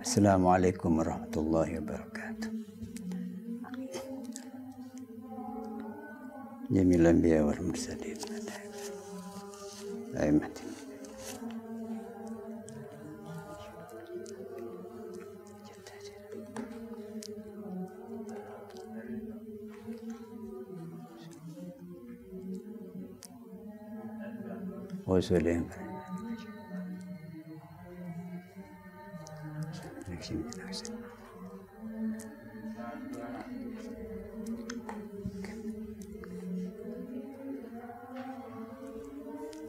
Assalamualaikum warahmatullahi wabarakatuh. Jamil anbiya wal mursalin. Aimat. Wassalamualaikum.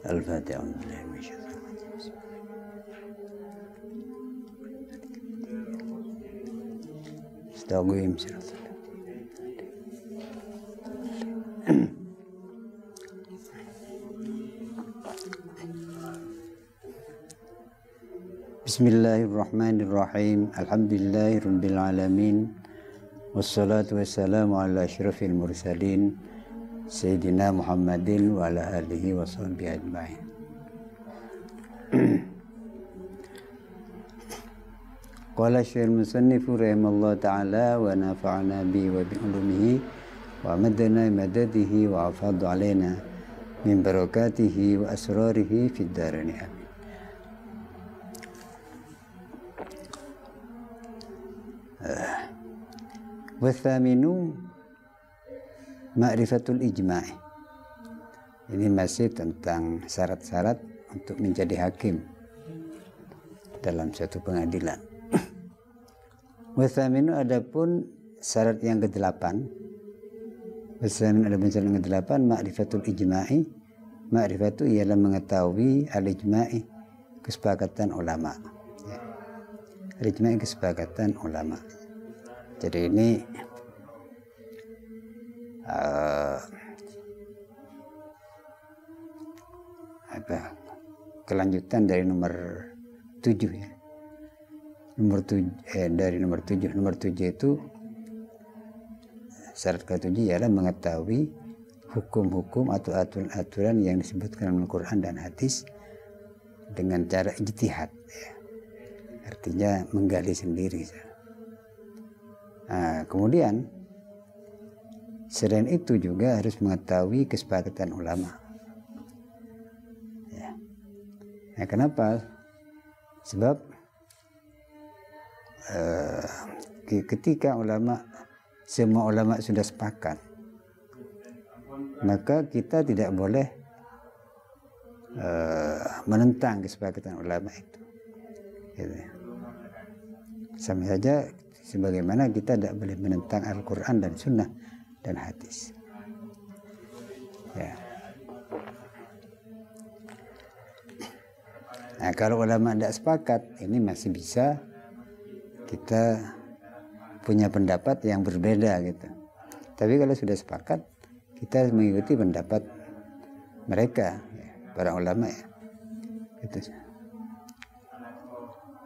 Al-Fatihah. Astagfirullah. Bismillahirrahmanirrahim. Alhamdulillahirabbil alamin. Wassalatu wassalamu ala asyrafil mursalin Sayyidina Muhammadin wa ala alihi wa sahbihi ajma'in. Qala syaikhul musannifu rahimallahu ta'ala wa nafa'ana bi wa bi ulumihi wa madana madadihi wa afadu alaina min barakatihi wa asrarihi fid darain amin. Wa thaminu ma'rifatul ijma'i. Ini masih tentang syarat-syarat untuk menjadi hakim dalam suatu pengadilan. Wathaminu adapun syarat yang ke-8. Wathaminu adapun syarat yang ke-8 ma'rifatul ijma'i. Ma'rifatu ialah mengetahui al-ijma'i, kesepakatan ulama. Ya. Al-ijma'i kesepakatan ulama. Jadi ini kelanjutan dari nomor 7 ya. Nomor 7 itu syarat ke-7 ialah mengetahui hukum-hukum atau aturan-aturan yang disebutkan dalam Al-Quran dan hadis dengan cara ijtihad ya. Artinya menggali sendiri. Nah, kemudian selain itu juga harus mengetahui kesepakatan ulama. Ya. Nah, kenapa? Sebab ketika semua ulama sudah sepakat, maka kita tidak boleh menentang kesepakatan ulama itu. Gitu. Sama saja sebagaimana kita tidak boleh menentang Al-Quran dan Sunnah dan hadis. Ya. Nah, kalau ulama tidak sepakat, ini masih bisa kita punya pendapat yang berbeda gitu. Tapi kalau sudah sepakat, kita mengikuti pendapat mereka, ya, para ulama ya. Gitu.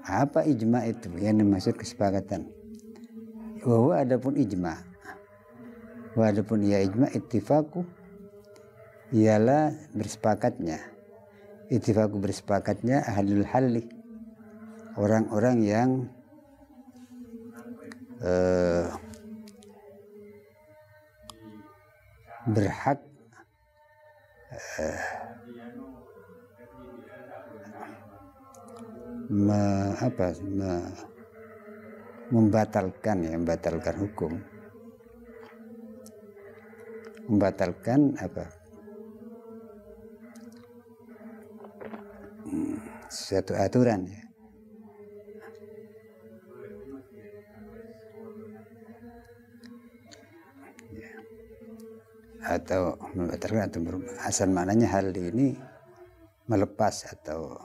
Apa ijma itu yang dimaksud kesepakatan? Bahwa adapun ijma, adapun ya ijma ittifaku ialah bersepakatnya. Ittifaku bersepakatnya ahlul halli, orang-orang yang berhak membatalkan hukum, membatalkan suatu aturan ya. Atau membatalkan atau asal maknanya hal ini melepas atau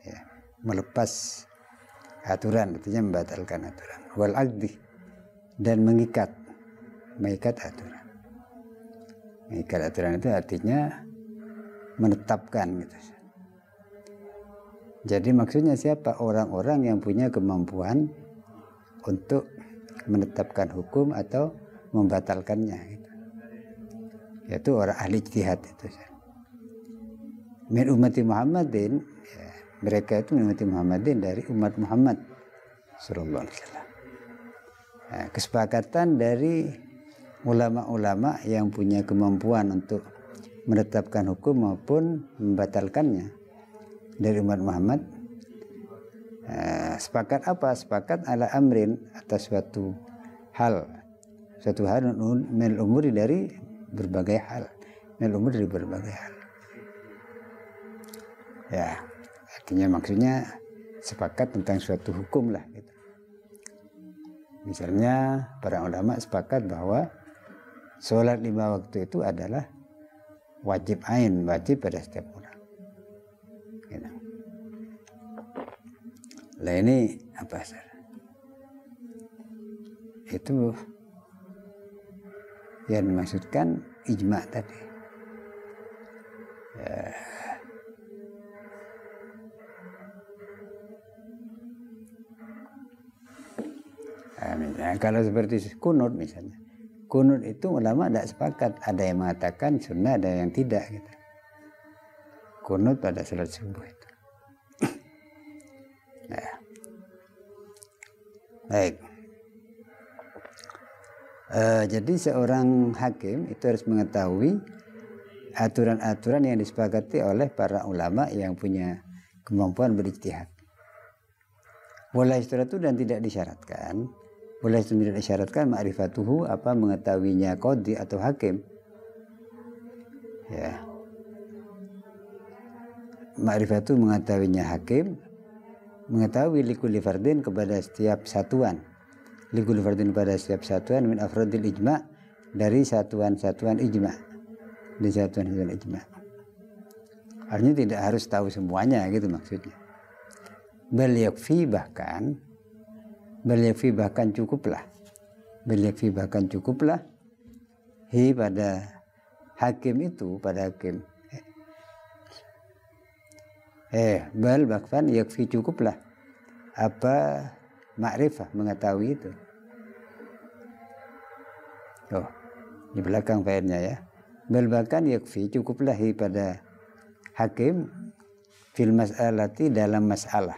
ya, melepas aturan, artinya membatalkan aturan. Wal aqdi, dan mengikat aturan. Mengikat aturan itu artinya menetapkan gitu. Jadi maksudnya siapa? Orang-orang yang punya kemampuan untuk menetapkan hukum atau membatalkannya gitu. Yaitu orang ahli ijtihad itu. Min ummati Muhammadin, ya, mereka itu min ummati Muhammadin, dari umat Muhammad sallallahu alaihi wasallam. Nah, kesepakatan dari ulama-ulama yang punya kemampuan untuk menetapkan hukum maupun membatalkannya dari umat Muhammad. Sepakat apa? Sepakat ala amrin, atas suatu hal min umuri, dari berbagai hal, min umuri, dari berbagai hal. Ya, artinya maksudnya sepakat tentang suatu hukum lah gitu. Misalnya para ulama sepakat bahwa sholat 5 waktu itu adalah wajib ain, wajib pada setiap orang gitu. Lah ini apa sih? Itu yang dimaksudkan ijma tadi. Ya. Nah, kalau seperti kunut misalnya, kunut itu ulama tidak sepakat. Ada yang mengatakan sunnah, ada yang tidak gitu. Kunut pada salat subuh itu. Nah, baik. Jadi seorang hakim itu harus mengetahui aturan-aturan yang disepakati oleh para ulama yang punya kemampuan berijtihad. Wala istiratu, dan tidak disyaratkan. Wala istiratu, tidak disyaratkan ma'rifatuhu, apa mengetahuinya qadhi atau hakim. Ya. Ma'rifatu, mengetahuinya hakim, mengetahui likulli fardin, kepada setiap satuan, likulli fardin, pada setiap satuan, min afradil ijma', dari satuan-satuan ijma', dari satuan-satuan ijma'. Artinya tidak harus tahu semuanya gitu maksudnya. Bal yakfi, bahkan cukuplah, hi pada hakim itu, pada hakim bal bahkan yakfi, cukuplah apa ma'rifah, mengetahui itu. Di belakang faednya ya. Bal bahkan yakfi, cukuplah hi pada hakim fil mas'alati, dalam masalah,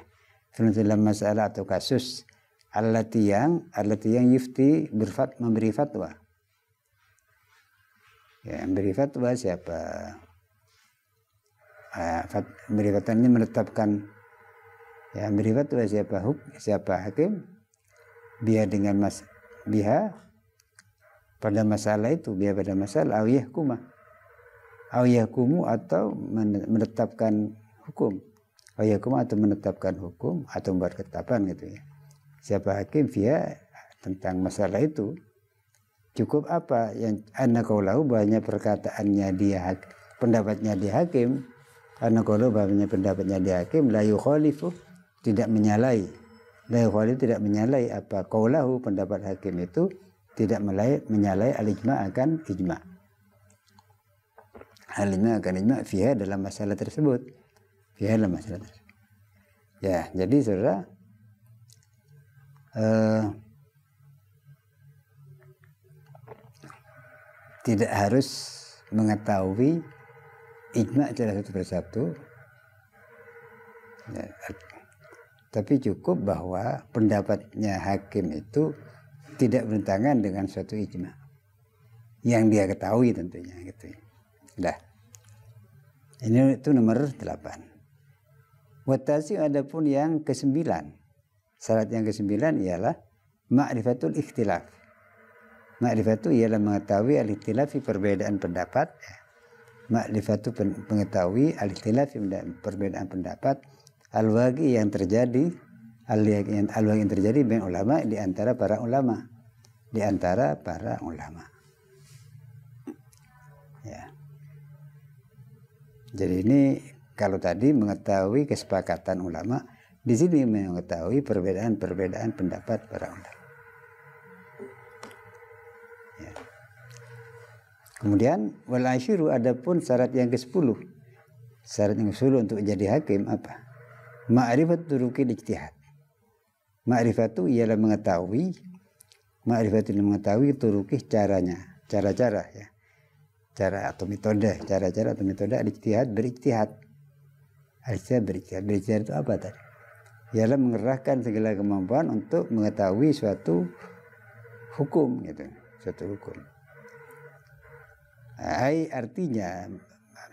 dalam masalah atau kasus allati yang yufti, memberi fatwa. Ya, memberi fatwa siapa? Memberi fatwa ini menetapkan, ya, memberi fatwa siapa hakim, biha dengan biha pada masalah itu, biha pada masalah, au yahkumu, atau menetapkan hukum, atau menetapkan hukum, atau membuat ketetapan gitu ya. Siapa hakim via tentang masalah itu, cukup apa yang anna qaulahu, bahwanya perkataannya dia, pendapatnya dia hakim, anna qaulahu, bahwanya pendapatnya dia hakim, la yukhalifu, tidak menyalahi, tidak menyalahi apa qaulahu, pendapat hakim itu tidak menyalahi al-ijma', akan ijma', al-ijma' akan ijma' via dalam masalah tersebut. Ya, jadi saudara, tidak harus mengetahui ijma' secara satu persatu, ya, tapi cukup bahwa pendapatnya hakim itu tidak bertentangan dengan suatu ijma' yang dia ketahui tentunya gitu. Dah. Ini itu nomor 8. Watasi, adapun yang ke-9, syarat yang ke-9 ialah ma'rifatul ikhtilaf. Ma'rifatu ialah mengetahui al-ikhtilafi, perbedaan pendapat. Ma'rifatu, mengetahui al-ikhtilafi, perbedaan pendapat, al-waqi, yang terjadi, al-waqi yang terjadi bain ulama, di antara para ulama, Ya. Jadi ini kalau tadi mengetahui kesepakatan ulama, di sini mengetahui perbedaan pendapat para ulama. Ya. Kemudian wal asyiru, adapun syarat yang ke-10. Syarat yang ke-10 untuk jadi hakim apa? Ma'rifat turuqil ijtihad. Ma'rifatu ialah mengetahui turuqih, cara-cara ya. Cara atau metode al-ijtihad, berijtihad. Berijtihad itu apa tadi? ialah mengerahkan segala kemampuan untuk mengetahui suatu hukum gitu, suatu hukum. Ai artinya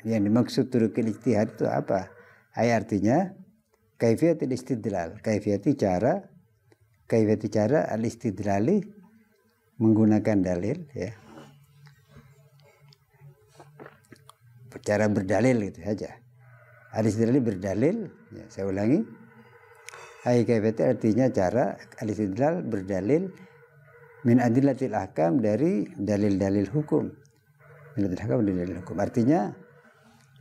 yang dimaksud turukil ijtihad itu apa? Ai artinya kaifiyatul istidlal, kaifiyati cara al-istidlali, menggunakan dalil ya. Cara berdalil gitu saja. Al-istidlali berdalil, ya, saya ulangi. Ai kaifiyati artinya cara, al-istidlal berdalil, min adillatil ahkam, dari dalil-dalil hukum. Min adillatil ahkam, dari dalil hukum. Artinya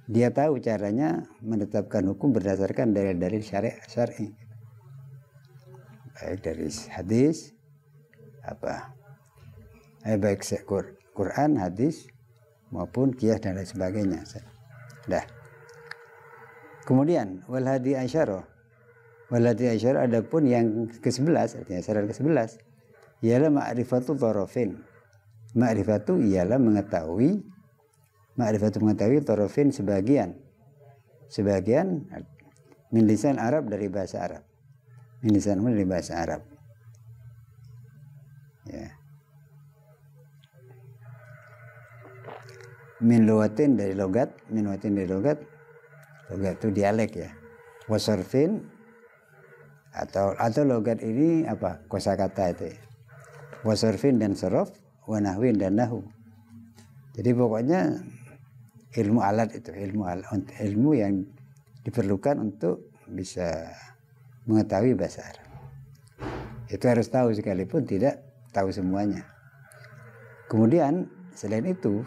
dia tahu caranya menetapkan hukum berdasarkan dalil-dalil syar'i. Baik dari hadis baik Quran, hadis maupun qiyas dan lain sebagainya. Dah. Kemudian wal hadi asyara adapun yang ke-11, artinya syarat ke-11 ialah ma'rifatu tarafin. Ma'rifatu ialah mengetahui tarafin sebagian min lisan Arab, dari bahasa Arab. Min lisan dari bahasa Arab. Ya. Min lugatin dari logat, logat itu dialek ya. Wasarfin atau logat ini apa? Kosakata itu ya. Wasarfin dan sorof, wanahwin dan nahu. Jadi pokoknya ilmu alat itu, ilmu yang diperlukan untuk bisa mengetahui bahasa Arab. Itu harus tahu sekalipun tidak tahu semuanya. Kemudian selain itu,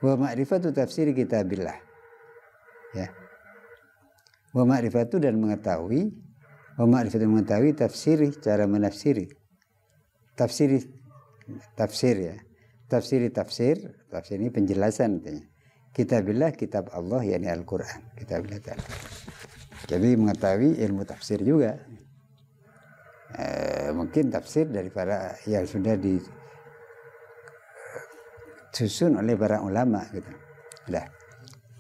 wa ma'rifatu tafsir kitabillah. Ya. Wa ma'rifatu dan mengetahui, tafsir, cara menafsiri. Tafsir ya. Tafsir ini penjelasan artinya. Kitabillah, kitab Allah, yakni Al-Qur'an. Kitabillah ta'ala. Jadi mengetahui ilmu tafsir juga. Mungkin tafsir dari para yang sudah disusun oleh para ulama gitu. Dah.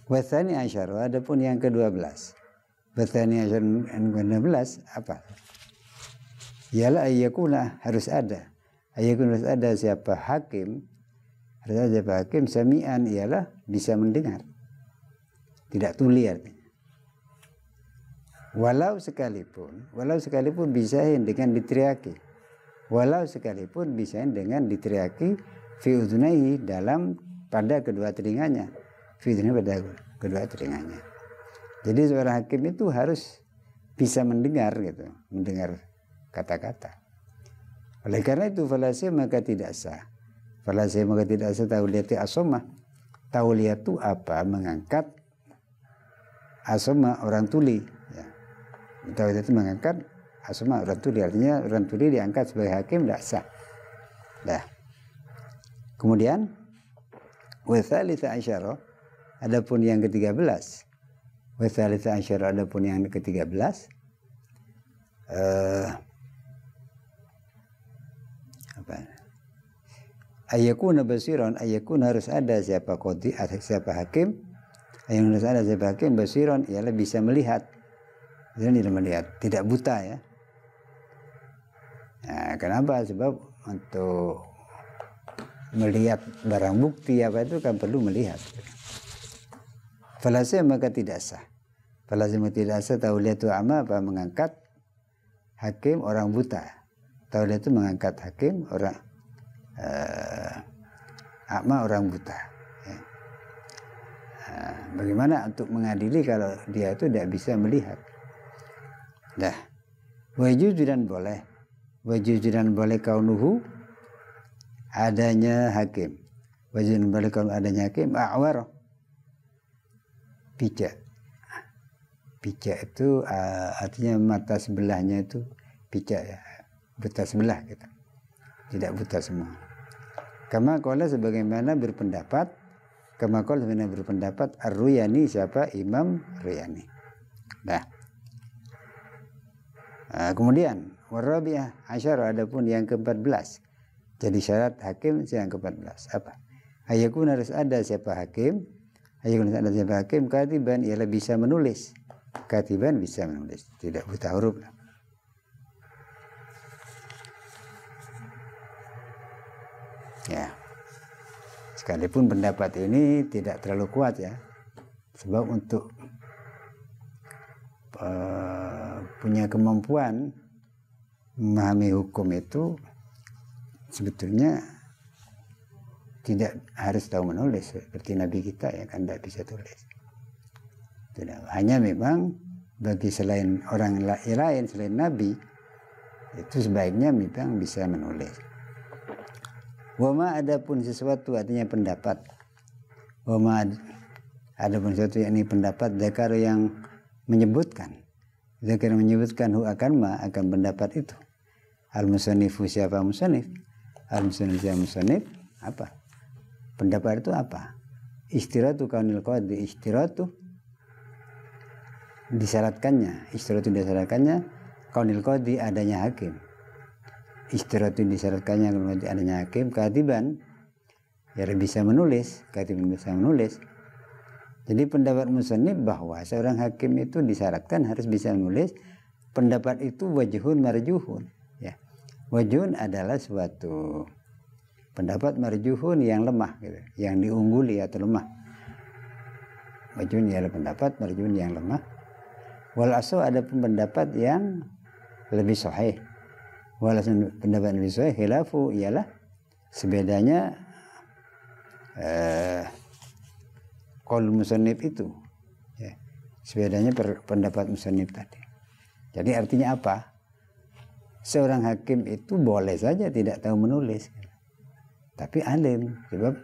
Watsani asyara, adapun yang ke-12. Watsani asyara yang ke-12 apa? Ialah ayyakuna, harus ada siapa hakim, sami'an, ialah bisa mendengar, tidak tuli artinya. Walau sekalipun bisa dengan diteriaki. Fi udhunaihi, pada kedua telinganya. Jadi seorang hakim itu harus bisa mendengar gitu, mendengar kata-kata. Oleh karena itu falasih maka tidak sah tauliyati asomah. Tauliyat itu apa? Mengangkat asomah, orang tuli ya. Tauliyat itu mengangkat asomah, orang tuli, artinya orang tuli diangkat sebagai hakim tidak sah. Dah. Kemudian watsalitsa asyara, adapun yang ke-13. Ayakuna basiron, harus ada siapa qadhi, siapa hakim, basiron, ialah bisa melihat. Tidak buta ya. Nah, kenapa? Sebab untuk melihat barang bukti apa itu kan perlu melihat. Falasih maka tidak sah tauliyatu ama, apa? Mengangkat hakim orang buta. Tauliyat itu mengangkat hakim orang ama, orang buta ya. Bagaimana untuk mengadili kalau dia itu tidak bisa melihat? Dah. Wajudan boleh kaunuhu, adanya hakim. Wajudan boleh kaunuhu, adanya hakim a'war, pijak itu artinya mata sebelahnya itu pijak ya, buta sebelah gitu, tidak buta semua. Kama qala, sebagaimana berpendapat Ar-Ruyani, siapa? Imam Ruyani. Nah, kemudian warabi'ah asyara, adapun yang ke-14. Jadi syarat hakim yang ke-14 apa? Ayakun, harus ada siapa hakim, katiban, ialah bisa menulis. katiban bisa menulis, tidak buta huruf. Ya, sekalipun pendapat ini tidak terlalu kuat ya, sebab untuk punya kemampuan memahami hukum itu sebetulnya tidak harus tahu menulis seperti Nabi kita ya kan, tidak bisa tulis. Tidak, hanya memang bagi selain orang lain selain Nabi itu sebaiknya memang bisa menulis. Wama adapun sesuatu artinya pendapat. Wama adapun sesuatu yakni pendapat zakar yang menyebutkan. Zakar menyebutkan hu akan ma akan pendapat itu. Al-musannifu siapa musannif? Al-musannif siapa musannif? Apa? Pendapat itu apa? Istiratu kaunil qadi, istiratu disyaratkannya, kaunil qadi adanya hakim. Istiratu disyaratkannya adanya hakim, katiban ya bisa menulis, katiban bisa menulis. Jadi pendapat musannif bahwa seorang hakim itu disyaratkan harus bisa menulis. Pendapat itu wajhun marjuhun ya. Wajhun adalah suatu pendapat marjuhun yang lemah gitu, yang diungguli atau lemah. Wajhun ialah pendapat marjuhun yang lemah. Wal asal ada pendapat yang lebih sahih. Wal asal pendapat lebih sahih khilafu ialah sebedanya qaul musannif itu ya. Sebedanya pendapat musannif tadi. Jadi artinya apa? Seorang hakim itu boleh saja tidak tahu menulis, tapi alim, sebab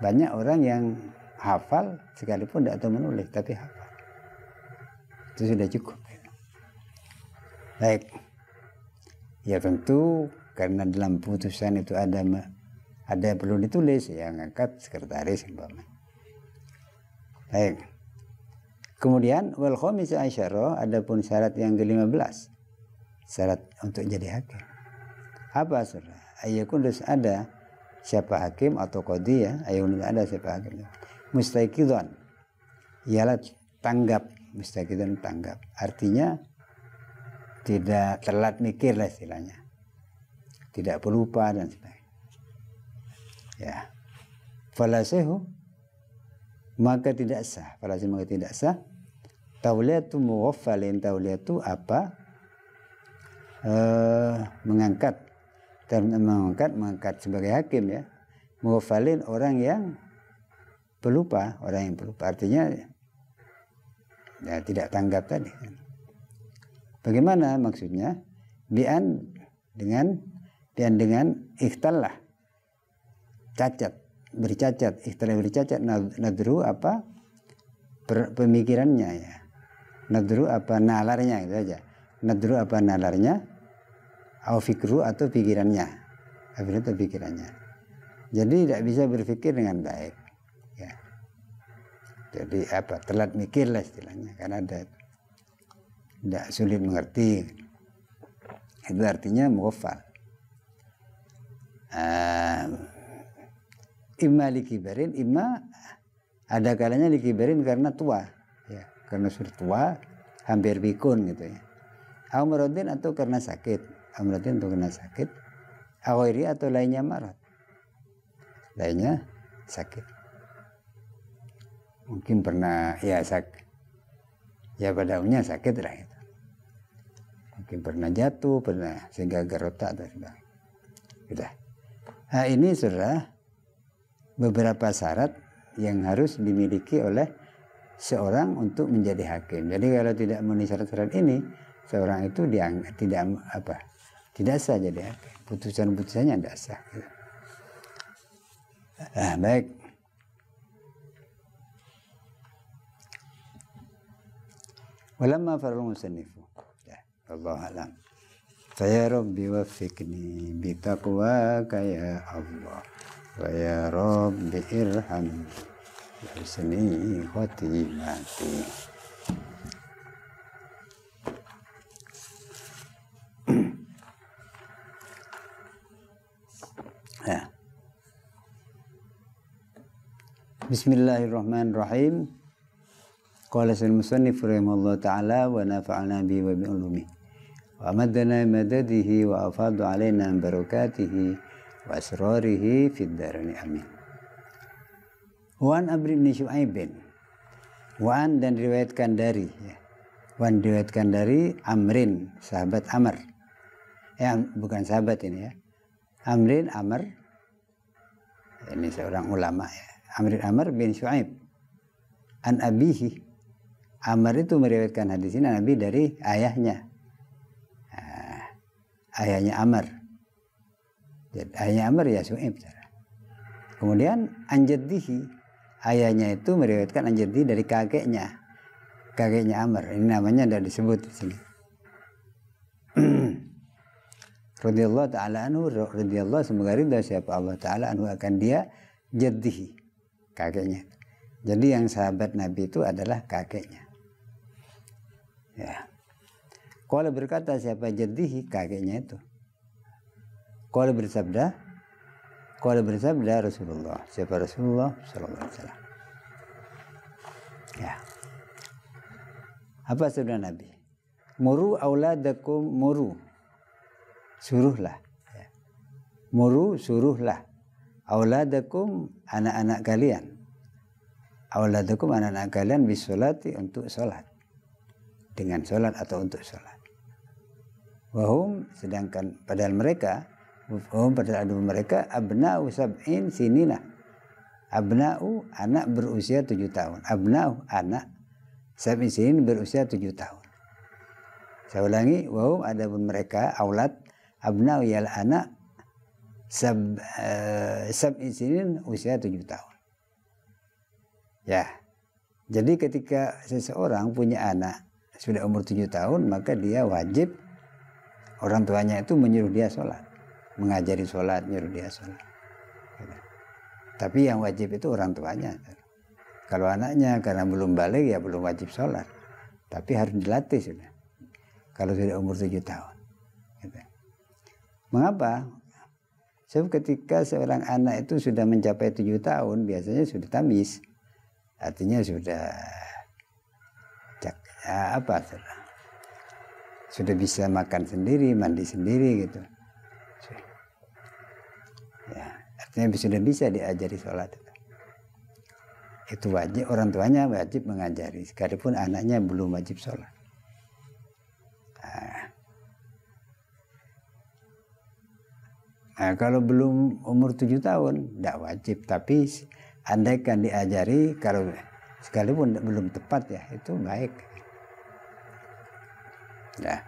banyak orang yang hafal sekalipun tidak tahu menulis, tapi hafal. Itu sudah cukup. Baik. Ya tentu karena dalam putusan itu ada yang perlu ditulis, yang ngangkat sekretaris umpamanya. Baik. Kemudian wal khamis asyara, adapun syarat yang ke-15. Syarat untuk jadi hakim. Apa saudara? Ayakun harus ada siapa hakim atau qadhi ya, ayakun ada siapa hakim. Mustaqidhan ialah tanggap, mustaqidhan tanggap. Artinya tidak telat mikir lah istilahnya. Tidak pelupa dan sebagainya. Ya. Falasehu maka tidak sah. Falasehu maka tidak sah. Tauliyatu muwaffalin, tauliyatu apa? Mengangkat sebagai hakim ya. Muwaffalin orang yang pelupa, artinya ya tidak tanggap tadi. Bagaimana maksudnya? Dengan ikhtallah, bercacat, nadru apa? Pemikirannya ya. Nadru apa nalarnya itu aja. Nadru apa nalarnya? Au fikru atau pikirannya. Atau pikirannya. Jadi tidak bisa berpikir dengan baik. Ya. Jadi apa? Telat mikir lah istilahnya. Karena tidak sulit mengerti. Itu artinya mughafal. Imma likibarin, imma ada kalanya likibarin karena tua, ya, karena sudah tua, hampir pikun gitu ya. Amradin atau karena sakit, amradin atau karena sakit, awairi atau lainnya marad, lainnya sakit. Mungkin pernah ya sakit, ya pada umumnya sakit lah itu. Mungkin pernah jatuh, pernah sehingga gerotak atau sebagainya. Sudah. Nah ini sudah beberapa syarat yang harus dimiliki oleh seorang untuk menjadi hakim. Jadi kalau tidak memenuhi syarat-syarat ini, seorang itu tidak sah jadi hakim. Putusan-putusannya tidak sah. Baik. Walamma farul musannifu. Ya, Allah alam. Saya Rabbi wafiqni bitaqwaka ya Allah. Wa ya Rabbi irham husni khatimati. Ya. Bismillahirrahmanirrahim. Qala al-musannif rahimahullah ta'ala wa nafa'ana bihi wa bi ulumihi wa amadana madadihi wa afadu alaina barakatihi wa asrarihi fid darain amin. Wan Amr bin Syu'aibin, Wan dan diriwayatkan dari ya. Wan diriwayatkan dari Amrin, sahabat Amr. Bukan sahabat ini ya. Amrin Amr. Ini seorang ulama ya. Amr bin Syu'aib. An abihi. Amr itu meriwayatkan hadis ini Nabi dari ayahnya. Ayahnya Amr. Jadi, ayahnya Amr ya Syu'aib. Kemudian anjaddihi. Ayahnya itu meriwayatkan anjaddihi dari kakeknya. Kakeknya Amr. Ini namanya sudah disebut di sini. Radhiyallahu ta'ala anhu, radhiyallahu semoga ridha siapa Allah ta'ala anhu akan dia, jaddihi, kakeknya. Jadi yang sahabat Nabi itu adalah kakeknya. Ya. Qala berkata siapa jaddihi, kakeknya itu. Qala bersabda Rasulullah. Siapa Rasulullah sallallahu alaihi wasallam. Ya. Apa sabda Nabi? Muru auladakum, muru. Suruhlah. Ya. Muru, suruhlah. Auladakum, anak-anak kalian. Auladakum, anak-anak kalian bisolati, untuk sholat. Dengan sholat atau untuk sholat. Wahum, sedangkan padahal mereka, padahal mereka abna'u sab'in sinina. Abna'u, anak berusia 7 tahun. Abna'u, anak sab'in sinin berusia 7 tahun. Saya ulangi, wahum adapun mereka aulad, abna'u ialah anak sab'in sinin usia 7 tahun. Ya. Jadi ketika seseorang punya anak sudah umur 7 tahun, maka dia wajib orang tuanya itu menyuruh dia sholat, mengajari sholat, menyuruh dia sholat. Tapi yang wajib itu orang tuanya. Kalau anaknya karena belum balik ya belum wajib sholat, tapi harus dilatih sudah. Kalau sudah umur 7 tahun. Mengapa? Sebab ketika seorang anak itu sudah mencapai 7 tahun, biasanya sudah tamis. Artinya sudah sudah bisa makan sendiri, mandi sendiri gitu. Ya, artinya sudah bisa diajari sholat. Itu wajib, orang tuanya wajib mengajari, sekalipun anaknya belum wajib sholat. Nah, kalau belum umur 7 tahun, tidak wajib. Tapi andaikan diajari, kalau sekalipun belum tepat ya, itu baik. Ya.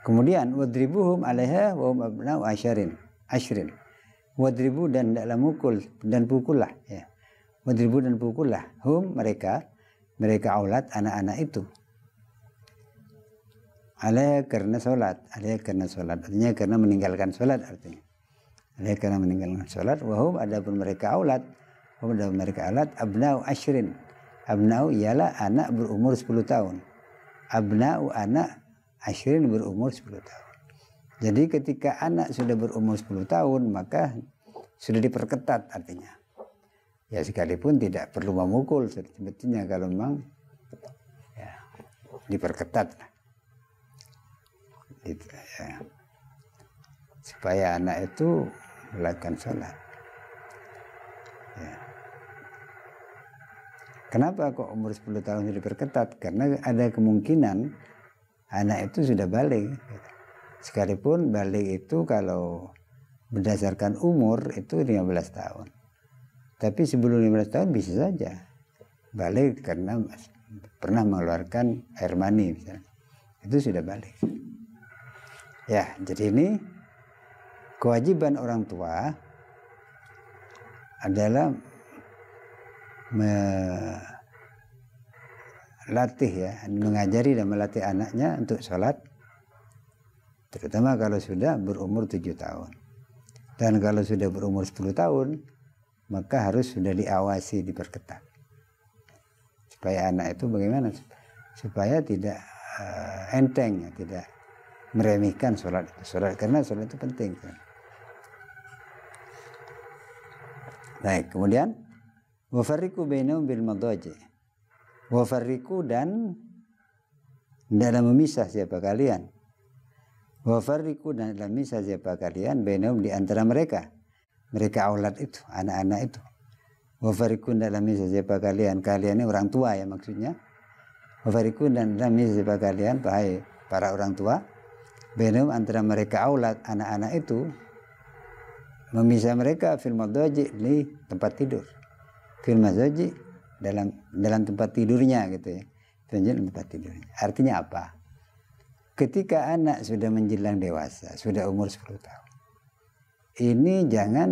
Kemudian wadribuhum 'alaiha wa hum abna'u ashrin. Wadribu dan hendaklah mukul dan pukullah ya. Wadribu dan pukullah hum mereka aulad anak-anak itu. 'Alaiha karena salat, artinya karena meninggalkan salat artinya. 'Alaiha karena meninggalkan salat, wa hum adapun mereka aulad, abna'u ashrin. Abna'u ialah anak berumur 10 tahun. Abna'u anak ashrin berumur 10 tahun. Jadi ketika anak sudah berumur 10 tahun maka sudah diperketat artinya. Ya sekalipun tidak perlu memukul sebetulnya kalau memang ya, diperketat gitu, ya. Supaya anak itu melakukan sholat. Ya. Kenapa kok umur 10 tahun sudah diperketat? Karena ada kemungkinan anak itu sudah balik. Sekalipun balik itu kalau berdasarkan umur itu 15 tahun. Tapi sebelum 15 tahun bisa saja balik karena pernah mengeluarkan air mani misalnya. Itu sudah balik. Ya, jadi ini kewajiban orang tua adalah melatih ya, mengajari dan melatih anaknya untuk sholat, terutama kalau sudah berumur 7 tahun. Dan kalau sudah berumur 10 tahun, maka harus sudah diawasi, diperketat. Supaya anak itu bagaimana? Supaya tidak enteng, ya, tidak meremehkan sholat. Karena sholat itu penting. Baik, kemudian wafarriqu bainahum bil madaji. Wa farriqu, dan hendaklah memisah siapa kalian. Wa farriqu, dan hendaklah memisah siapa kalian bainahum, di antara mereka. Mereka aulad itu, anak-anak itu. Wa farriqu, hendaklah memisah siapa kalian. Kalian ini orang tua ya maksudnya. Wa farriqu, dan hendaklah memisah siapa kalian, wahai para orang tua. Bainahum, antara mereka aulad, anak-anak itu. Memisah mereka fil madaji, di tempat tidur. Fil madaji, dalam tempat tidurnya gitu ya. Tempat tidurnya. Artinya apa? Ketika anak sudah menjelang dewasa, sudah umur 10 tahun. Ini jangan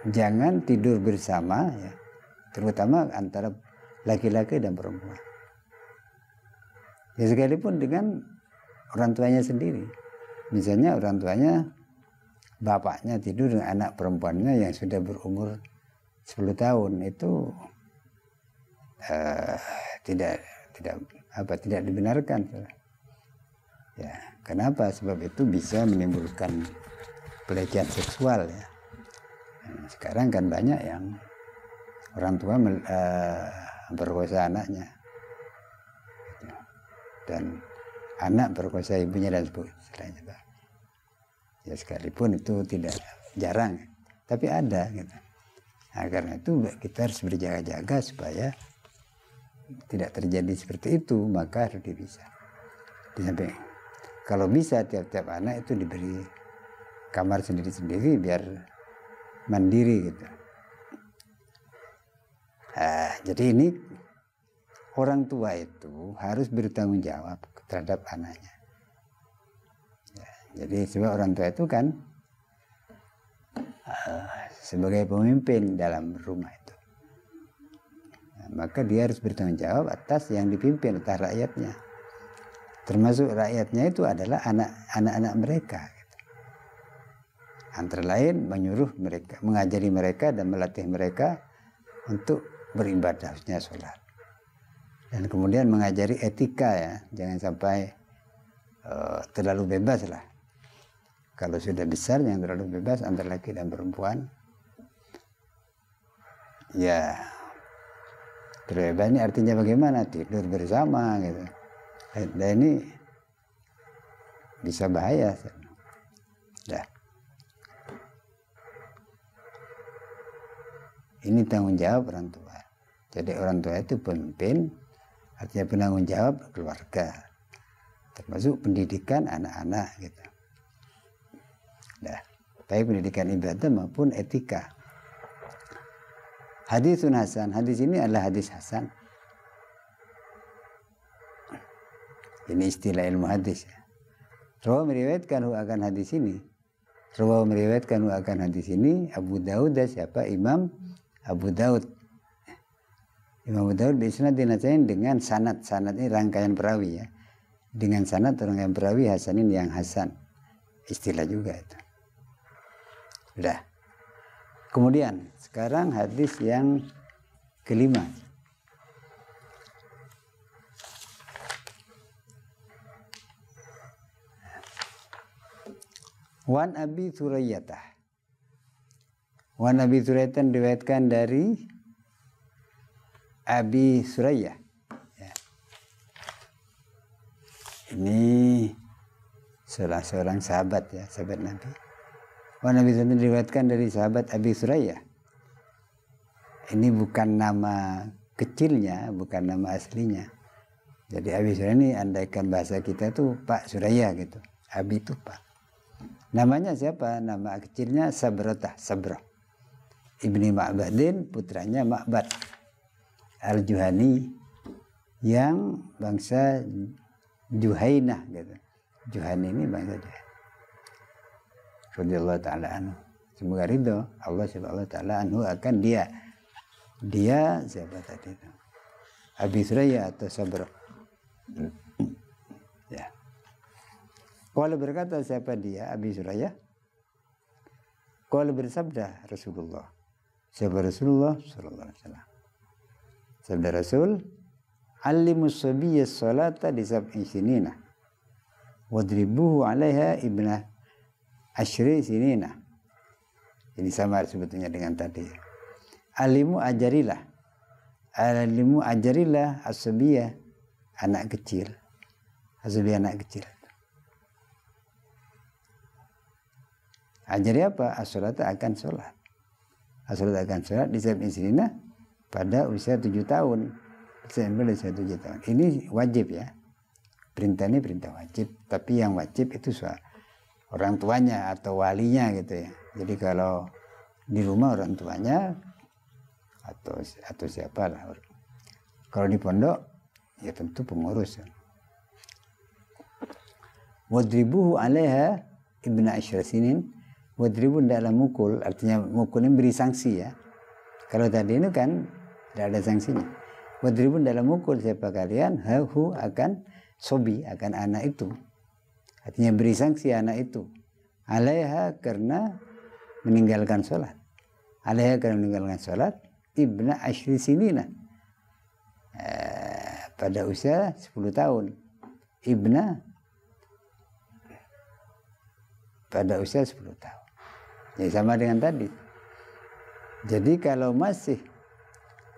jangan tidur bersama ya. Terutama antara laki-laki dan perempuan. Ya sekalipun dengan orang tuanya sendiri. Misalnya orang tuanya, bapaknya tidur dengan anak perempuannya yang sudah berumur 10 tahun, itu tidak dibenarkan. Ya, kenapa? Sebab itu bisa menimbulkan pelecehan seksual ya. Sekarang kan banyak yang orang tua memperkosa anaknya. Dan anak berkuasa ibunya dan sebagainya. Ya sekalipun itu tidak jarang, tapi ada gitu. Nah, karena itu kita harus berjaga-jaga supaya tidak terjadi seperti itu, maka harus dipisah. Sampai kalau bisa tiap-tiap anak itu diberi kamar sendiri-sendiri biar mandiri gitu. Jadi ini orang tua itu harus bertanggung jawab terhadap anaknya. Ya, jadi sebab orang tua itu kan sebagai pemimpin dalam rumah itu, maka dia harus bertanggung jawab atas yang dipimpin, atas rakyatnya. Termasuk rakyatnya itu adalah anak-anak mereka. Gitu. Antara lain menyuruh mereka, mengajari mereka dan melatih mereka untuk beribadah, khususnya sholat. Dan kemudian mengajari etika ya, jangan sampai terlalu bebas lah. Kalau sudah besar yang terlalu bebas antara laki dan perempuan, ya terlalu bebas ini artinya bagaimana? Tidur bersama gitu. Dan ini bisa bahaya. Dah. Ini tanggung jawab orang tua. Jadi orang tua itu pemimpin, artinya penanggung jawab keluarga, termasuk pendidikan anak-anak gitu. Nah, baik pendidikan ibadah maupun etika. Hadisun hasan, hadis ini adalah hadis hasan. Ini istilah ilmu hadis. Rawi meriwayatkan akan hadis ini. Rawi meriwayatkan akan hadis ini Abu Daud, siapa? Imam Abu Daud. Imam Abu Daud biisnadin hasanin, dengan sanad ini rangkaian perawi ya. Dengan sanad rangkaian perawi hasanin yang hasan. Istilah juga itu. Sudah. Kemudian sekarang hadis yang kelima. Wan Abi Surayyatah. Wan Abi Surayyatah diriwayatkan dari Abi Surayyah. Ya. Ini salah seorang sahabat ya, sahabat Nabi. Wan Abi Surayyah diriwayatkan dari sahabat Abi Surayyah. Ini bukan nama kecilnya, bukan nama aslinya. Jadi Abi Surayyah ini andaikan bahasa kita tuh Pak Surayyah gitu. Abi itu Pak. Namanya siapa? Nama kecilnya Sabrotah, Sabrah. Ibni Ma'badin, putranya Ma'bad Al-Juhani yang bangsa Juhainah gitu. Juhani ini bangsa Juhainah. Radhiyallahu ta'ala anhu. Semoga ridho Allah subhanahu wa ta'ala anhu akan dia. Dia siapa tadi itu? Abi Surayyah atau Sabrah. Ya. Kalau berkata siapa dia, Abi Surayyah? Kalau bersabda Rasulullah. Siapa Rasulullah sallallahu alaihi wasallam? Sabda Rasul, "Allimus sabiyya sholata di sab'i sinina. Wadribuhu 'alaiha ibna asyri sinina." Ini sama sebetulnya dengan tadi. Alimu ajarilah asbiyah, anak kecil. Asbiyah, anak kecil. Ajari apa? As-sholat akan sholat. As-sholat akan sholat di saat istrinya pada usia 7 tahun. Sampai usia 7 tahun. Ini wajib ya. Perintah ini perintah wajib. Tapi yang wajib itu orang tuanya atau walinya gitu ya. Jadi kalau di rumah orang tuanya atau siapa lah. Kalau di pondok ya tentu pengurus. Wadribuhu alaiha ibna asyra sinin. Wadribu dalam mukul, artinya mukulnya beri sanksi ya. Kalau tadi ini kan tidak ada sanksinya. Wadribu dalam mukul siapa kalian, hu akan sobi, akan anak itu. Artinya beri sanksi anak itu. Alaiha karena meninggalkan sholat. Alaiha karena meninggalkan sholat. Ibna asyri sinina. Pada usia 10 tahun. Ibna pada usia 10 tahun. Ya sama dengan tadi. Jadi kalau masih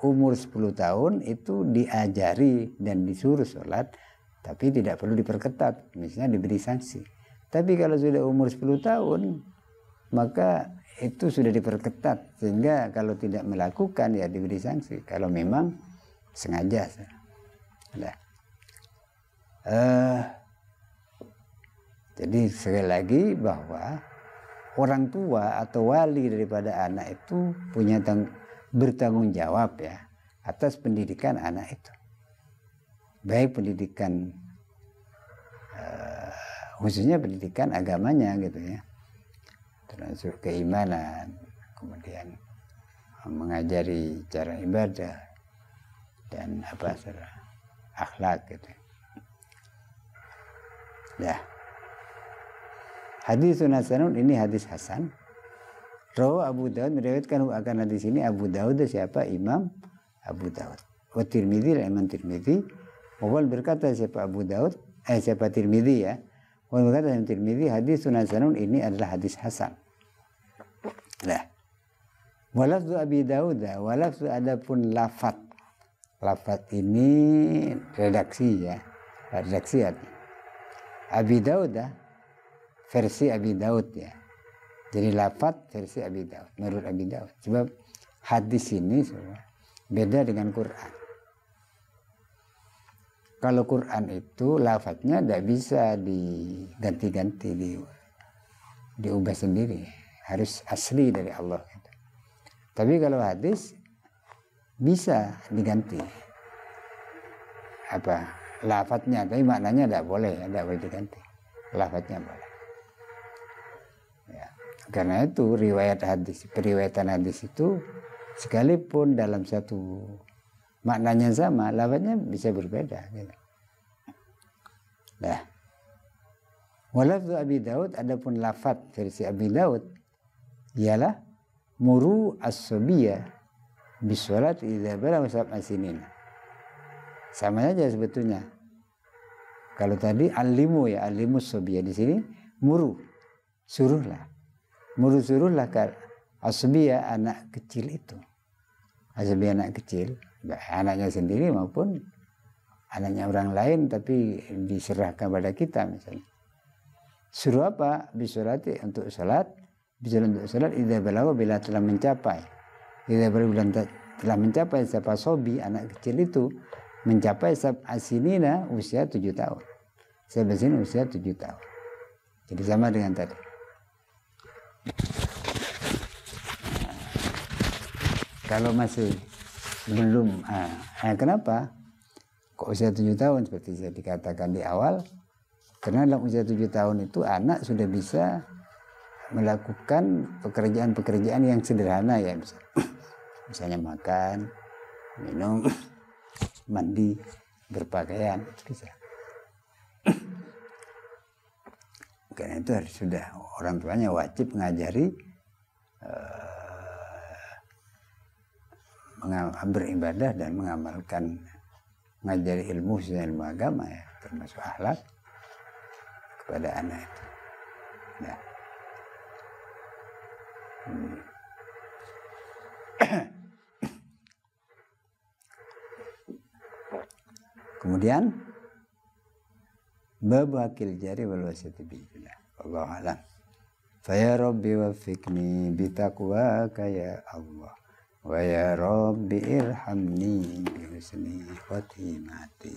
umur 10 tahun itu diajari dan disuruh sholat, tapi tidak perlu diperketat, misalnya diberi sanksi. Tapi kalau sudah umur 10 tahun, maka itu sudah diperketat, sehingga kalau tidak melakukan ya diberi sanksi. Kalau memang sengaja. Jadi sekali lagi bahwa orang tua atau wali daripada anak itu punya bertanggung jawab ya atas pendidikan anak itu. Baik pendidikan khususnya pendidikan agamanya gitu ya. Termasuk keimanan, kemudian mengajari cara ibadah dan akhlak gitu. Ya. Hadisun hasanun, ini hadis hasan. Rawi Abu Daud meriwayatkan akan hadis ini Abu Daud. Siapa? Imam Abu Daud. Wa Tirmidzi, Imam Tirmidzi. Wal berkata siapa Abu Daud? Siapa Tirmidzi ya. Wal berkata Imam Tirmidzi, hadisun hasanun, ini adalah hadis hasan. Nah. Walafzu Abi Daud, walafzu adapun lafat. Lafat ini redaksi ya. Redaksi artinya. Abi Daud versi Abi Daud ya. Jadi lafaz versi Abi Daud, menurut Abi Daud. Sebab hadis ini beda dengan Quran. Kalau Quran itu lafaznya tidak bisa diganti-ganti, diubah sendiri. Harus asli dari Allah. Gitu. Tapi kalau hadis bisa diganti. Lafaznya, tapi maknanya tidak boleh diganti. Lafaznya boleh. Ya. Karena itu periwayatan hadis itu sekalipun dalam satu maknanya sama, lafaznya bisa berbeda. Gitu. Nah, walafzu Abi Daud, adapun lafaz versi Abi Daud ialah muru as-sobiyah bisolat idza balagha sab'a sinin. Sama saja sebetulnya. Kalau tadi alimu ya, alimus sobiyah, di sini muru, suruhlah asbiyah, anak kecil itu. Asbiyah anak kecil, anaknya sendiri maupun anaknya orang lain, tapi diserahkan pada kita misalnya. Suruh apa? Bisolati, untuk salat, untuk salat idza balagha, bila telah mencapai. Idza balagha, telah mencapai siapa sobi, anak kecil itu mencapai asinina, usia 7 tahun. Sebesar usia 7 tahun. Jadi sama dengan tadi. Kalau masih belum, kenapa? Kok usia 7 tahun seperti saya dikatakan di awal? Karena dalam usia 7 tahun itu anak sudah bisa melakukan pekerjaan-pekerjaan yang sederhana ya, misalnya makan, minum, mandi, berpakaian, bisa. Karena itu harus sudah orang tuanya wajib mengajari beribadah dan mengajari ilmu agama ya, termasuk akhlak kepada anak itu. Nah. Kemudian babakil jari wal wasati billah. Wallahu a'lam. Fa ya rabbi waffiqni bi taqwaka ya Allah. Wa ya rabbi irhamni bi husni khatimati.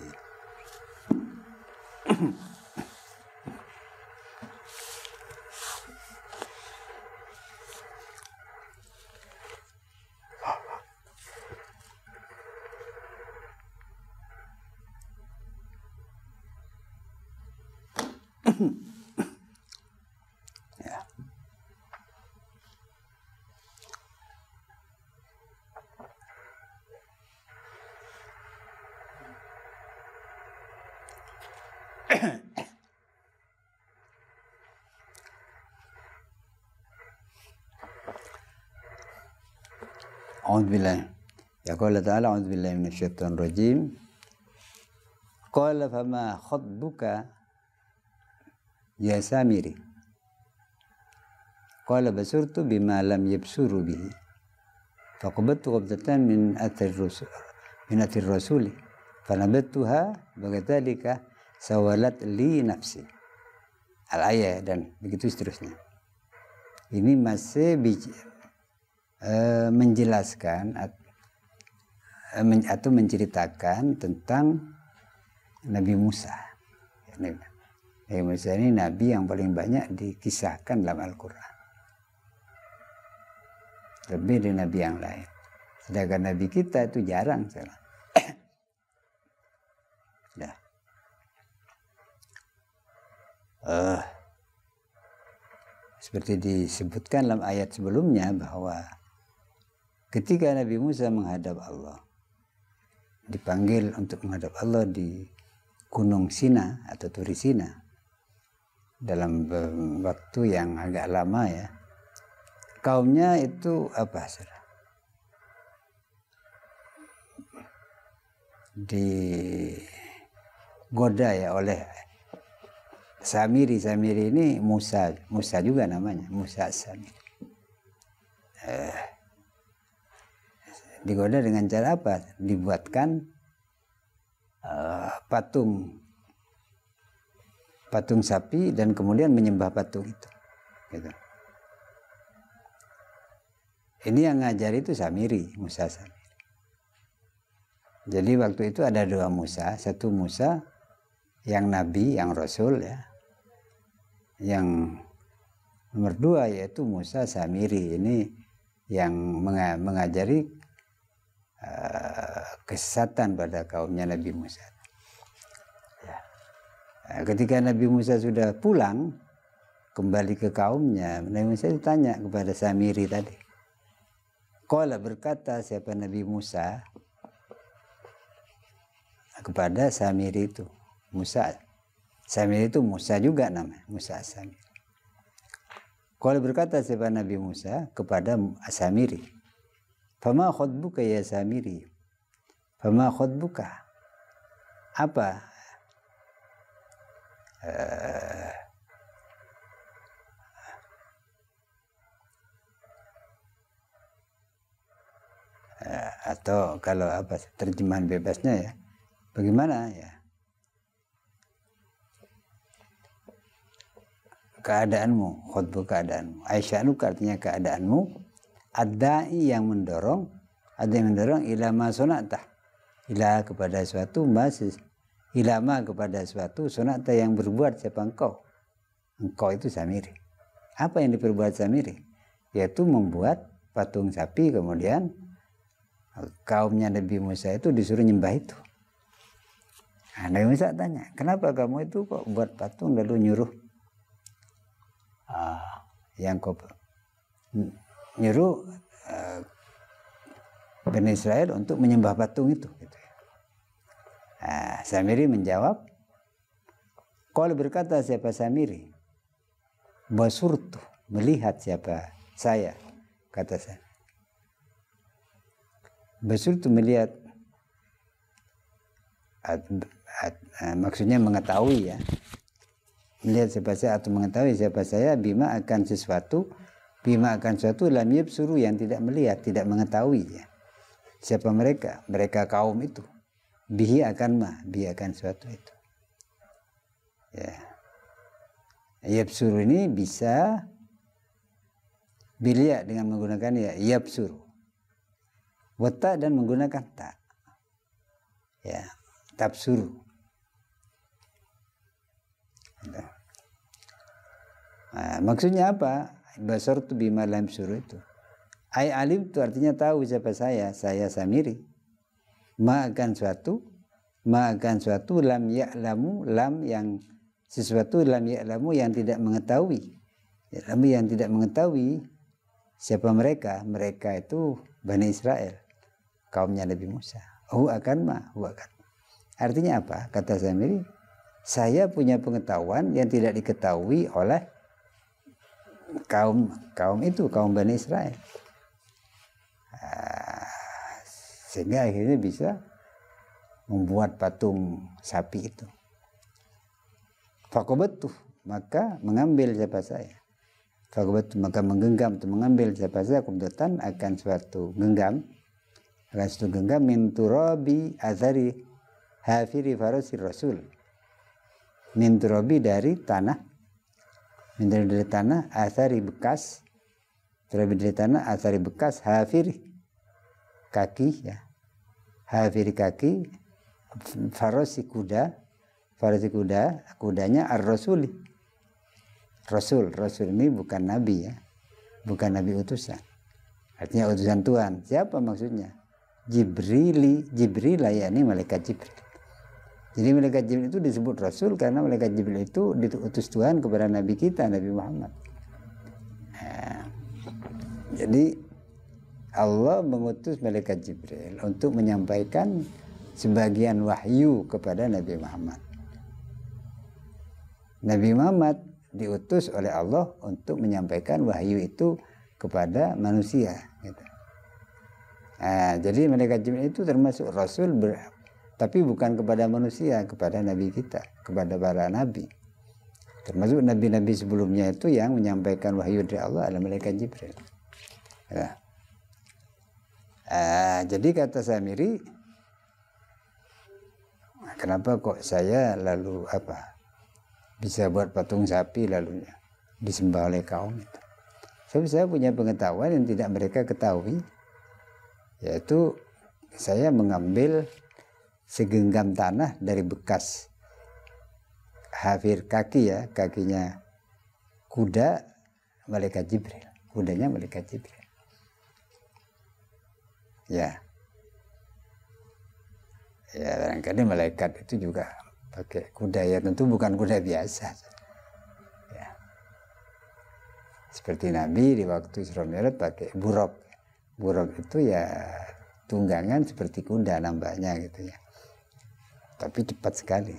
Ya. A'udzubillah. Ya qala ta'ala a'udzubillahi minasyaitonir rajim. Qala fama khatbuka ya Samiri. Qala basurtu bima lam yabsuru bihi. Faqabattu qabdatan min athir rasuli. Fanabattuha bagadzalika sawalat li nafsi. Al-ayah dan begitu seterusnya. Ini masih menjelaskan atau menceritakan tentang Nabi Musa. Nabi Musa ini nabi yang paling banyak dikisahkan dalam Al-Quran, lebih dari nabi yang lain. Sedangkan nabi kita itu jarang. Nah. Seperti disebutkan dalam ayat sebelumnya bahwa ketika Nabi Musa menghadap Allah, dipanggil untuk menghadap Allah di Gunung Sina atau Turi Sina dalam waktu yang agak lama ya, kaumnya itu apa? Digoda ya oleh Samiri. Samiri ini Musa juga namanya, Musa Samiri. Digoda dengan cara apa? Dibuatkan patung sapi dan kemudian menyembah patung itu. Gitu. Ini yang ngajar itu Samiri, Musa Samiri. Jadi waktu itu ada dua Musa, satu Musa yang nabi, yang rasul ya. Yang nomor dua yaitu Musa Samiri, ini yang mengajari kesesatan pada kaumnya Nabi Musa. Ya. Ketika Nabi Musa sudah pulang kembali ke kaumnya, Nabi Musa ditanya kepada Samiri tadi. Qala, berkata siapa Nabi Musa kepada Samiri itu, Musa. Samiri itu Musa juga namanya, Musa Samiri. Qala, berkata siapa Nabi Musa kepada Samiri. Fama khutbuka ya Samiri. Fama khutbuka. Apa atau kalau apa terjemahan bebasnya ya, bagaimana ya keadaanmu, khutbah keadaanmu, Aisyahnuka artinya keadaanmu, adai yang mendorong, ada yang mendorong ilama sonata, ila kepada suatu masih, ilama kepada suatu sonata yang berbuat siapa engkau itu Samiri. Apa yang diperbuat Samiri? Yaitu membuat patung sapi, kemudian kaumnya Nabi Musa itu disuruh nyembah itu. Nah, Nabi Musa tanya, kenapa kamu itu kok buat patung lalu nyuruh yang kau nyuruh Bani Israel untuk menyembah patung itu gitu. Samiri menjawab, kalau berkata siapa Samiri, basurtu, melihat siapa saya, kata saya. Basurtu melihat, maksudnya mengetahui ya, melihat siapa saya atau mengetahui siapa saya, bima akan sesuatu, bima akan suatu lam yabsuru yang tidak melihat, tidak mengetahui ya. Siapa mereka? Mereka kaum itu. Bihi akan ma, bihi akan suatu itu. Ya. Yabsuru ini bisa bilia dengan menggunakan ya yabsuru. Wata dan menggunakan ta. Ya, tabsuru. Nah, maksudnya apa? Basar tu bima lam suru itu. Ai alim itu artinya tahu siapa saya Samiri. Ma akan suatu lam ya'lamu, lam yang sesuatu, lam ya'lamu yang tidak mengetahui. Lam yang tidak mengetahui siapa mereka? Mereka itu Bani Israel, kaumnya Nabi Musa. Hu akan. Artinya apa? Kata Samiri, saya punya pengetahuan yang tidak diketahui oleh kaum Bani Israel. Sehingga akhirnya bisa membuat patung sapi itu. Faqabatu, maka mengambil siapa saya. Faqabatu, maka menggenggam atau mengambil siapa saya kumdotan akan suatu genggam. Akan suatu genggam min turabi azari hafiri farasi rasul. Min turabi dari tanah. Min dari tanah azari bekas. Turabi dari tanah azari bekas hafiri kaki ya. Hafiri kaki farasi kuda, kudanya ar-rasuli. Rasul ini bukan nabi ya, bukan nabi utusan. Artinya utusan Tuhan. Siapa maksudnya? Jibril yakni malaikat Jibril. Jadi malaikat Jibril itu disebut rasul karena malaikat Jibril itu diutus Tuhan kepada nabi kita, Nabi Muhammad. Nah, jadi Allah mengutus malaikat Jibril untuk menyampaikan sebagian wahyu kepada Nabi Muhammad. Nabi Muhammad diutus oleh Allah untuk menyampaikan wahyu itu kepada manusia. Gitu. Nah, jadi malaikat Jibril itu termasuk rasul, tapi bukan kepada manusia, kepada Nabi kita, kepada para Nabi. Termasuk Nabi-Nabi sebelumnya itu yang menyampaikan wahyu dari Allah adalah malaikat Jibril. Ya. Jadi kata Samiri, kenapa kok saya lalu bisa buat patung sapi lalu disembah oleh kaum itu? Sebab saya punya pengetahuan yang tidak mereka ketahui, yaitu saya mengambil segenggam tanah dari bekas hafir kaki ya, kakinya kuda malaikat Jibril, kudanya malaikat Jibril. Ya, barangkali malaikat itu juga pakai kuda ya, tentu bukan kuda biasa. Ya. Seperti Nabi di waktu Isra Mi'raj pakai buraq. Buraq itu ya tunggangan seperti kuda nampaknya gitu ya. Tapi cepat sekali.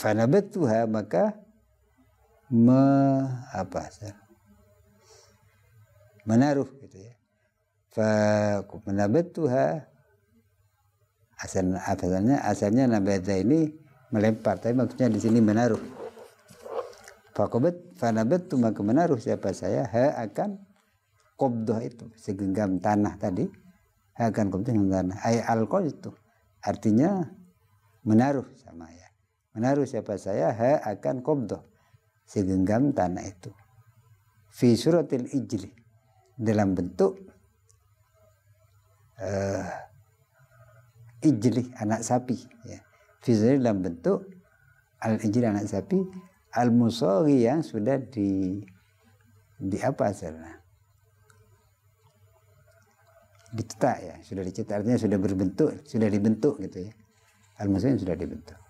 Fanabatuha, maka menaruh gitu ya. Menabatuha, asalnya nabata ini melempar, tapi maksudnya di sini menaruh. Fanabatu, maka menaruh siapa saya akan qabdah itu, segenggam tanah tadi. Akan qabdah tanah. Ay alqal itu artinya menaruh sama ya. Menaruh siapa saya akan qabdah, segenggam tanah itu. Fi suratil ijli, dalam bentuk ijli, anak sapi ya. Fizri dalam bentuk al-ijli, anak sapi, al-musaghi, yang sudah di apa asalnya, dicetak ya, sudah dicetak, artinya sudah berbentuk, sudah dibentuk gitu ya. Al-musaghi sudah dibentuk.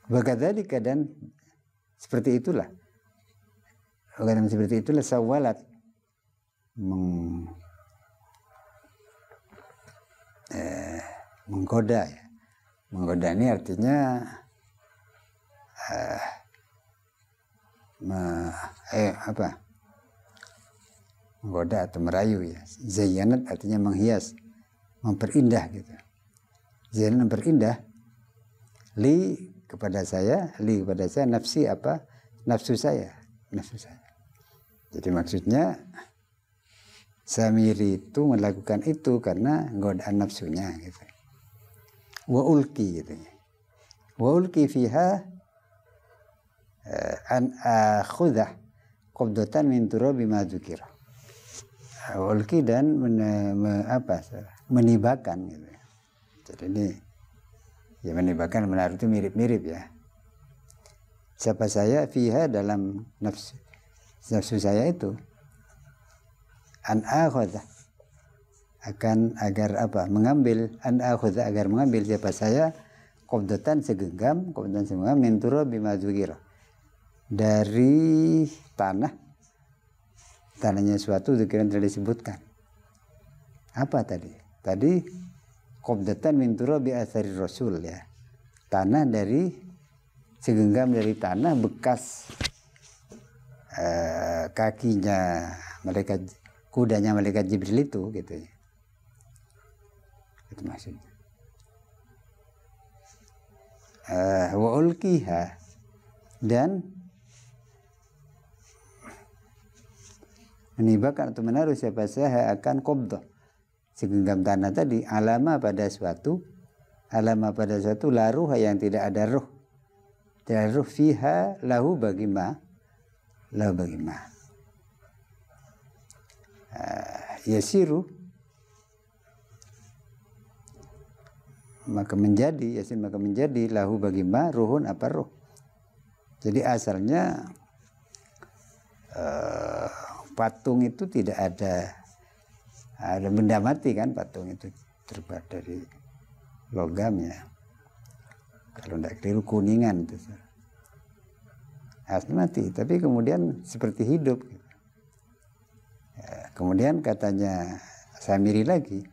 Wakadzalika, dan seperti itulah, sawalat menggoda ya. Menggoda ini artinya menggoda atau merayu ya. Zayyanat artinya menghias, memperindah gitu. Zayyanat memperindah. Li kepada saya nafsi nafsu saya, nafsu saya. Jadi maksudnya Samiri itu melakukan itu karena godaan nafsunya gitu. Wa ulki gitu. Wa ulki fiha an akhudhah qabdatan min turabi ma dzukira. Wa ulki dan menibakan gitu. Jadi ini ya menibakan menaruh itu mirip-mirip ya. Siapa saya fiha dalam nafsu saya itu an akhudha akan agar mengambil agar mengambil siapa saya qabdatan segenggam min turabi ma dzukira dari tanahnya suatu dikira telah disebutkan. Apa tadi? Tadi qabdatan min turabi athari rasul ya. Tanah dari segenggam dari tanah bekas kakinya kudanya malaikat Jibril itu gitu ya. Itu maksudnya. Wa ulqiha dan menibakan atau menaruh siapa saya akan qabdah segenggam tanah tadi alama pada suatu laruh yang tidak ada ruh. Tidak ada ruh fiha lahu bagi ma yasiru maka menjadi lahu bagi ma ruhun apa ruh. Jadi asalnya patung itu tidak ada benda mati kan, patung itu terbuat dari logam ya. Kalau tidak keliru kuningan itu asli mati, tapi kemudian seperti hidup. Ya, kemudian katanya Samiri lagi,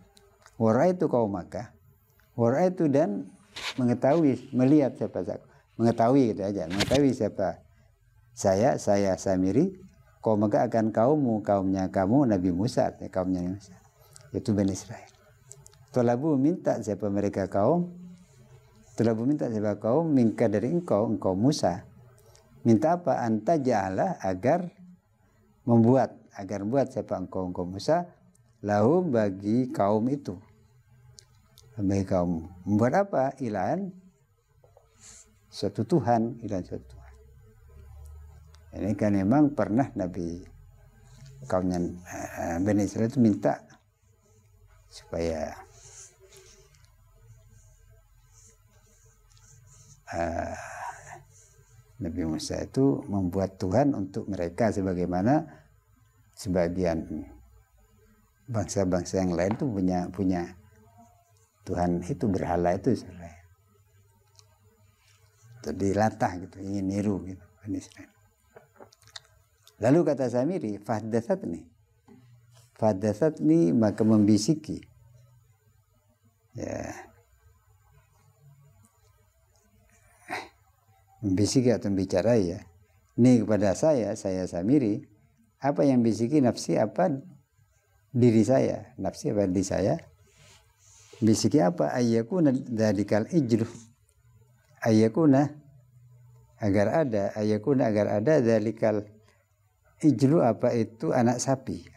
wara itu kau maka, wara itu dan melihat siapa saya, mengetahui gitu aja, mengetahui siapa saya Samiri, kau maka akan kaumnya kamu Nabi Musa, kaumnya Musa, yaitu Bani Israel. Tolabu minta siapa kaum minka dari engkau Musa. Minta apa? Anta ja'ala agar buat siapa engkau Musa lahum bagi kaum itu. Bagi kaum. Membuat apa? Ilahan suatu Tuhan. Ini kan memang pernah Nabi kaumnya Bani Israel itu minta supaya Nabi Musa itu membuat Tuhan untuk mereka, sebagaimana sebagian bangsa-bangsa yang lain itu punya Tuhan itu berhala itu. Jadi latah gitu, ingin niru gitu. Lalu kata Samiri, fahdatsatni maka membisiki. Ya. Membisiki atau bicara ya. Ini kepada saya Samiri, apa yang bisiki nafsi apa diri saya, nafsi apa diri saya. Bisiki apa? Ayyakuna dzalikal ijlu. Ayyakuna agar ada dzalikal ijlu apa itu anak sapi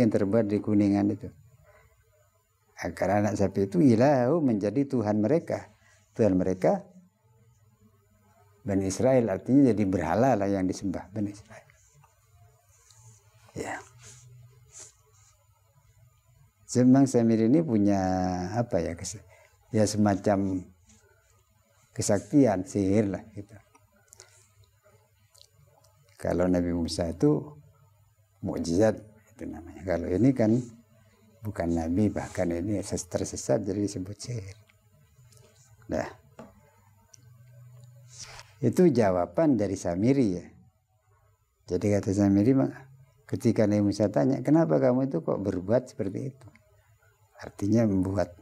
yang terbuat di kuningan itu. Agar anak sapi itu ilahu menjadi Tuhan mereka. Bani Israel, artinya jadi berhala lah yang disembah Bani Israel. Ya. Memang Samir ini punya apa ya? Ya semacam kesaktian, sihir lah gitu. Kalau Nabi Musa itu mukjizat itu namanya. Kalau ini kan bukan nabi, bahkan ini tersesat jadi disebut sihir. Nah. Itu jawaban dari Samiri ya. Jadi kata Samiri, ketika Nabi Musa tanya, kenapa kamu itu kok berbuat seperti itu? Artinya membuat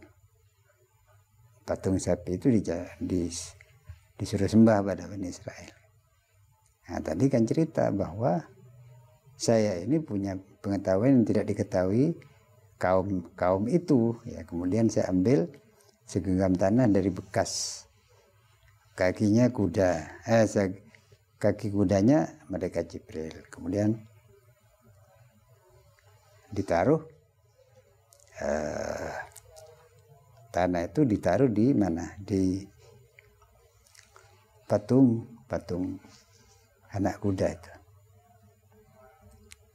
patung sapi itu disuruh sembah pada Bani Israel. Nah tadi kan cerita bahwa saya ini punya pengetahuan yang tidak diketahui kaum itu. Ya, kemudian saya ambil segenggam tanah dari bekas kakinya kuda, kaki kudanya malaikat Jibril. Kemudian ditaruh tanah itu ditaruh di mana? Di patung anak kuda itu.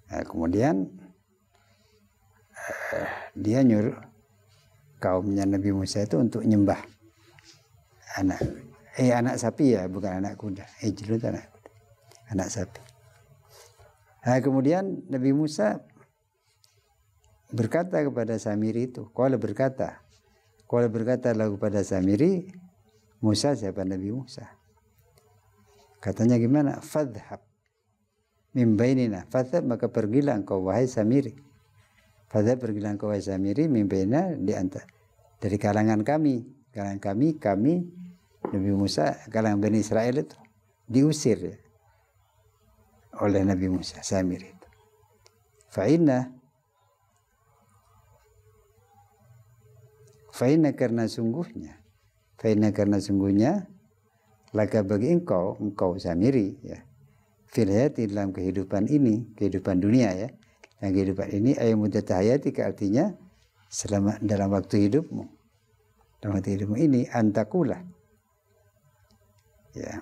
Nah, kemudian dia nyuruh kaumnya Nabi Musa itu untuk nyembah anak sapi ya, bukan anak kuda. Ijlut anak sapi. Nah, kemudian Nabi Musa berkata kepada Samiri itu, Qala berkata lagu pada Samiri, Musa, siapa Nabi Musa? Katanya gimana? Fadhhab min bainina. Fadhhab, maka pergilah engkau wahai Samiri. Fadhhab, pergilah engkau wahai Samiri, min bainina, di antara dari kalangan kami Nabi Musa, kalangan Bani Israel itu diusir ya, oleh Nabi Musa, Samiri itu. Fa'inna karena sungguhnya laka bagi engkau Samiri ya, fil hayati, dalam kehidupan ini, kehidupan dunia ya, yang kehidupan ini ayyamudat hayati, artinya selama dalam waktu hidupmu ini antakula ya,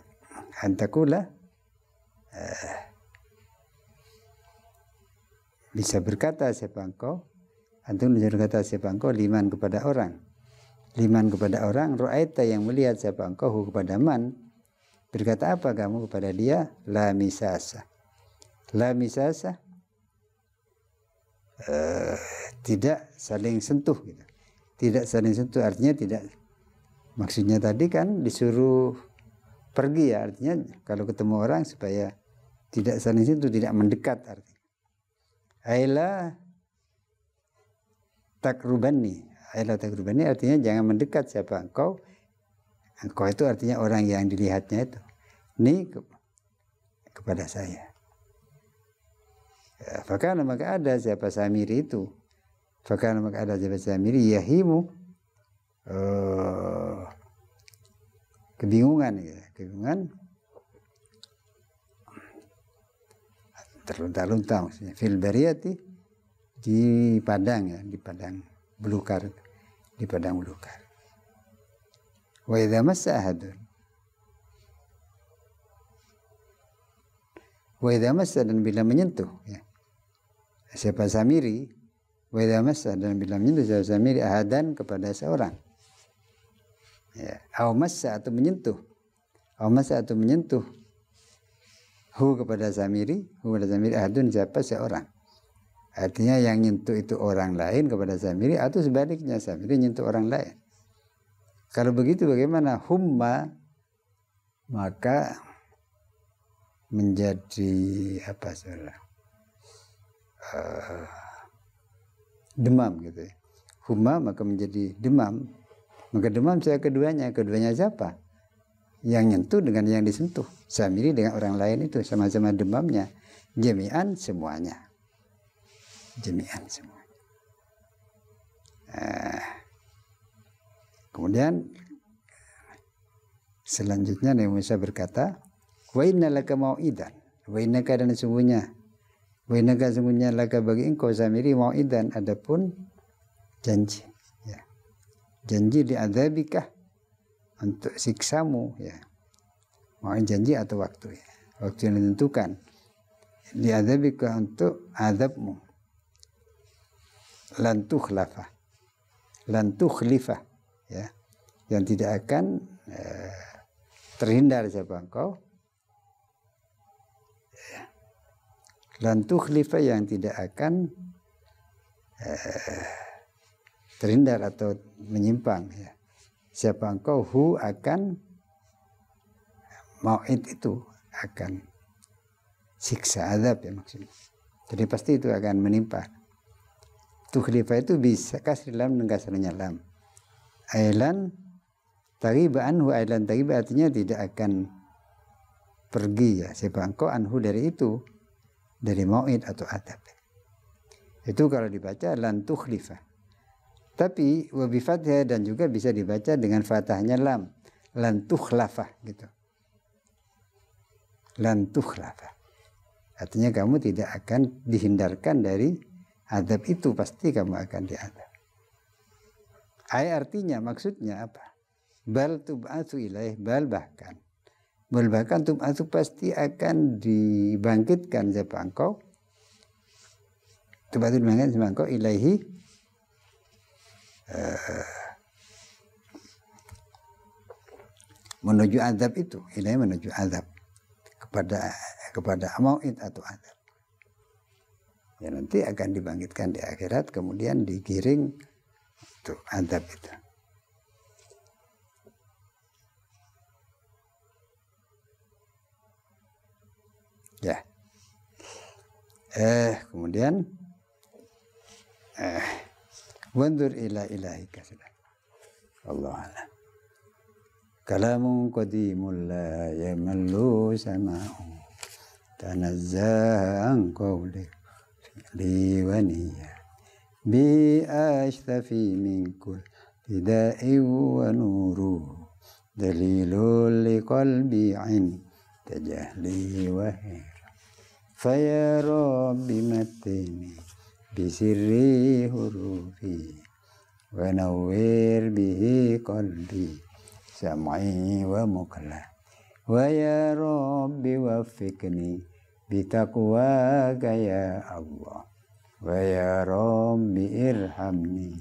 bisa berkata siapa engkau, antum berkata siapa engkau, liman kepada orang ru'aita, yang melihat siapa engkau, kepada man, berkata apa kamu kepada dia, la misasa, tidak saling sentuh gitu. Tidak saling sentuh artinya tidak, maksudnya tadi kan disuruh pergi ya, artinya kalau ketemu orang supaya tidak saling sentuh, tidak mendekat artinya. Aila takrubani artinya jangan mendekat siapa engkau itu artinya orang yang dilihatnya itu, ini kepada saya. Ya, maka ada siapa Samiri itu, yahimu, kebingungan terlunta-lunta maksudnya, fil bariyati, di padang belukar. Wa idza massa ahadun, dan bila menyentuh ya, siapa Samiri, wa idza massa, dan bila menyentuh siapa Samiri, ahadan, kepada seorang ya, au massa, atau menyentuh kepada Samiri, ahadun, siapa seorang. Artinya yang nyentuh itu orang lain kepada Samiri, atau sebaliknya Samiri nyentuh orang lain. Kalau begitu bagaimana? Humma, maka menjadi apa saudara? Demam gitu ya. Humma, maka menjadi demam. Maka demam saya keduanya siapa? Yang nyentuh dengan yang disentuh. Samiri dengan orang lain itu sama-sama demamnya. Jami'an semuanya. Kemudian selanjutnya Nabi Musa berkata, wa innalaka mau'idan, wa innaka, dan sungguhnya laka bagi engkau Samiri, mau'idan, adapun janji ya. Janji diadzabika, untuk siksamu ya. Mau janji atau waktu ya. Waktu yang ditentukan. Diadzabika, untuk azabmu. Lan tukhlifah ya, yang tidak akan terhindar siapa engkau, lan tukhlifah, yang tidak akan terhindar atau menyimpang ya, siapa engkau, akan mau'id, itu akan siksa azab ya maksudnya, jadi pasti itu akan menimpa. Tukhlifah itu bisa kasih lam dan kasarnya lam. Ailan taghiba anhu, ailan taghiba artinya tidak akan pergi ya siapa engkau, anhu dari itu, dari mau'id atau adab. Itu kalau dibaca lan tukhlifah. Tapi wa bi fathah, dan juga bisa dibaca dengan fathahnya lam, lan tukhlafah gitu. lan tukhlafa. Artinya kamu tidak akan dihindarkan dari azab itu, pasti kamu akan diazab. Artinya maksudnya apa? Bal tub'atsu ilaih, bal bahkan tub'atsu pasti akan dibangkitkan siapa engkau, tub'atsu dibangkitkan siapa engkau ilaihi menuju azab itu, ilaihi menuju azab, kepada mau'id atau azab. Ya nanti akan dibangkitkan di akhirat, kemudian digiring untuk azab itu. Ya. Kemudian wandur ila ilahika sudah. Allah a'lam. Kalamun qadimul la yamallu sama'u tanazzaha an qawli fi'li wa niyya bi ashtafi min kulli da'i wa nuru dalilul liqalbi 'in tajahli wa hira faya rabbi matini bisirri hurufi wa nawwir bihi qalbi sam'i wa mukla wa ya rabbi waffiqni bitaqwaka ya Allah wa ya rabbi irhamni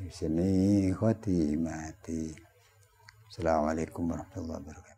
husni khatimati. Assalamualaikum warahmatullahi wabarakatuh.